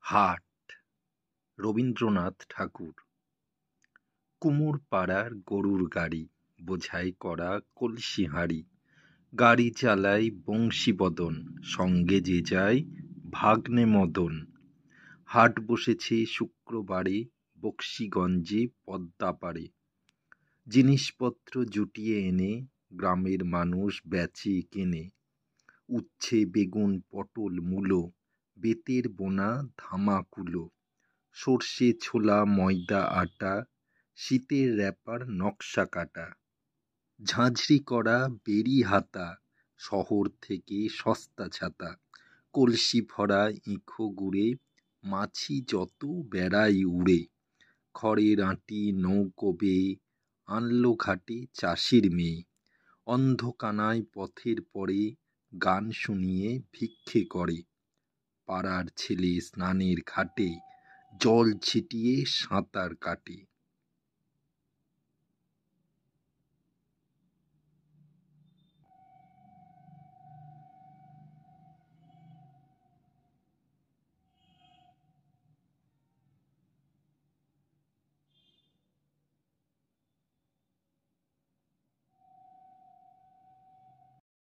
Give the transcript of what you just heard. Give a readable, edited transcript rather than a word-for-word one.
হাট রবীন্দ্রনাথ ঠাকুর। কুমোর পাড়ার গরুর গাড়ি, বোঝাই করা কলসি হাঁড়ি, গাড়ি চালায় বংশীবদন, সঙ্গে যে যায় ভাগ্নে মদন। হাট বসেছে শুক্রবারে, বক্সিগঞ্জে পদ্মাপাড়ে। জিনিসপত্র জুটিয়ে এনে গ্রামের মানুষ বেচে কেনে। উচ্ছে বেগুন পটল মূলো, বেতের বোনা ধামাকুলো, সর্ষে ছোলা ময়দা আটা, শীতের র্যাপার নকশা কাটা, ঝাঁঝরি করা বেরি হাতা, শহর থেকে সস্তা ছাতা, কলসি ভরা ইঁখো গুড়ে, মাছি যত বেড়াই উড়ে। খড়ের আঁটি নৌকো বেয়ে আনলো ঘাটে চাষির মেয়ে, অন্ধকানায় পথের পরে গান শুনিয়ে ভিক্ষে করে। পাড়ার ছেলে স্নানের ঘাটে জল ছিটিয়ে সাঁতার কাটে।